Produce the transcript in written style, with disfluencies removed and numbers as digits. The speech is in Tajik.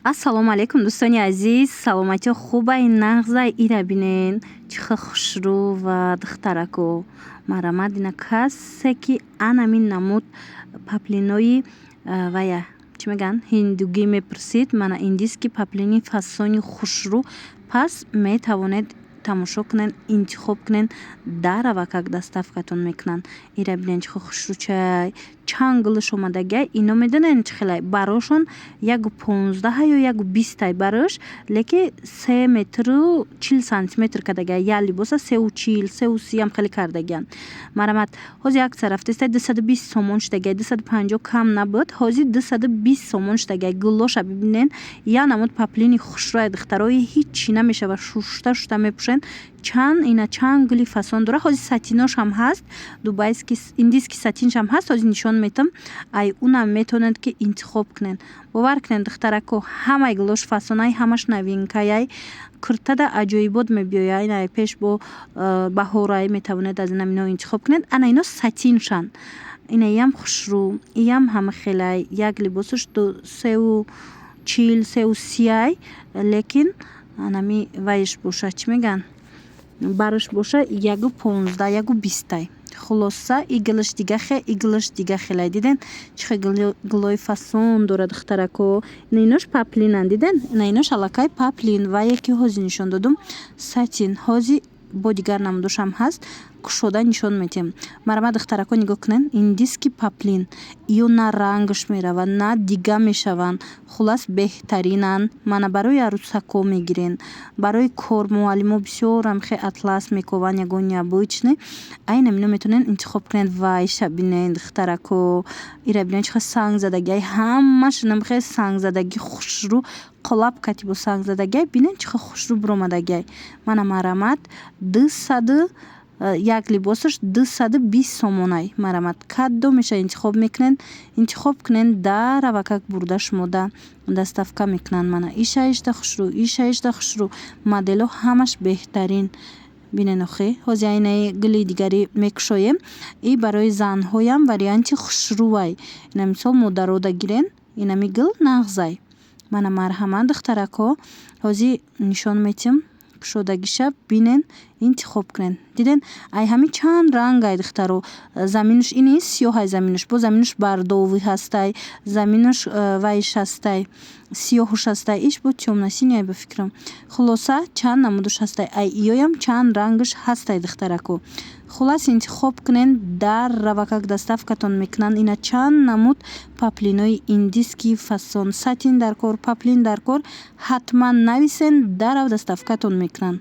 ассалому алайкум дӯстони азиз, саломатиё хубай нағзай ира бинен чиха хушрӯ ва духтарако марамад ина касе ки анамин намуд паплинои вая чӣ мегӯянд ҳиндугӣ мепурсид. мана индиски паплини фасони хушрӯ пас метавонед тамошо кунед, интихоб кунед дар равакак доставкатон мекунанд. ира бинен чиха хушрӯчай чанд гулуш омадагиай. ино медонед чӣ хелай барошон 1.15 ё 1.20 барош леки 3 метру 40 сантиметр кардагиай. я либоса 3.40 3.30 ам хеле кардагиан. марамад ҳозир акция рафтестай 220 сомон шудагиай. 250 кам набуд, ҳозир 220 сомон шудагиай. гулоша бибинен я намуд паплини хушрӯи духтарои ҳичи намешава, шушта шушта мепӯшен. чанд гули фасон дора. ҳозир сатинош ҳам ҳаст, дубайский индийский сатинш ҳам ҳаст. ҳозир нишон метам. ай унам метавонед ки интихоб кунед. бовар кунед духтарако ҳамаи гулош фасонаи ҳамаш новинкаяй. куртада аҷоибот мебиёяй. ай пеш бо баҳорай метавонед аз ино интихоб кунед. ана ино сатиншанд. инаям хушрӯ, иям ҳамахелай. як либосаш 3.40 3.30 лекин анами вайш боша чӣ мегӯянд бараш боша 1.15 1.20. хулоса игилаш дигаxe игилаш дигаxелай. диден чиха гулои фасон дора духтарако. инош паплинанд. диден ина инош аллакай паплин вае ки ҳозир нишон додум сатин. ҳозир бо дигар намудошам ҳаст. кушода нишон метем. марамад духтарако нигоҳ кунед. индиский паплин ё на рангаш меравад, на дига мешаванд. хулас беҳтаринанд. мана барои арӯсако мегирен, барои кор муаллимо бисёрам хе атлас мекованд ягон необычный. ай намино метавонед интихоб кунед. вайша бинед духтарако. ира бинед чиха сангзадагиай. ҳамаш намхе сангзадаги хушрӯ қолаб кати бо сангзадагиай. бинед чиха хушрӯ биромадагиай. мана марамад 200 як либосаш 220 сомонай. марамад каддо меша интихоб мекунед. интихоб кунед дар равакак бурда шумода доставка мекунанд. мана иша хушрӯ модело ҳамаш беҳтарин. бинен охе ҳозир айнаи гули дигари мекушоем. и барои занҳоям варианти хушрӯвай. ина мисол модарода гирен. инами гул нағзай. мана марҳамат духтарако ҳозир нишон метем. кушодагиша бинен интихоб кунед. диден ай ҳами чанд рангай духтаро. заминуш ини сиёҳай. заминуш бо заминуш бардовӣ ҳастай. заминуш вайш ҳастай. сиёҳуш ҳастай. иш бо тёмносиняй ба фикрам. хулоса чанд намудуш ҳастай. ай иёям чанд рангаш ҳастай духтарако. хулас интихоб кунед. дар равакак доставкатон мекунанд. ина чанд намуд паплинои индиский фасон. сатин дар кор, паплин дар кор. ҳатман нависен, дарав доставкатон мекунанд.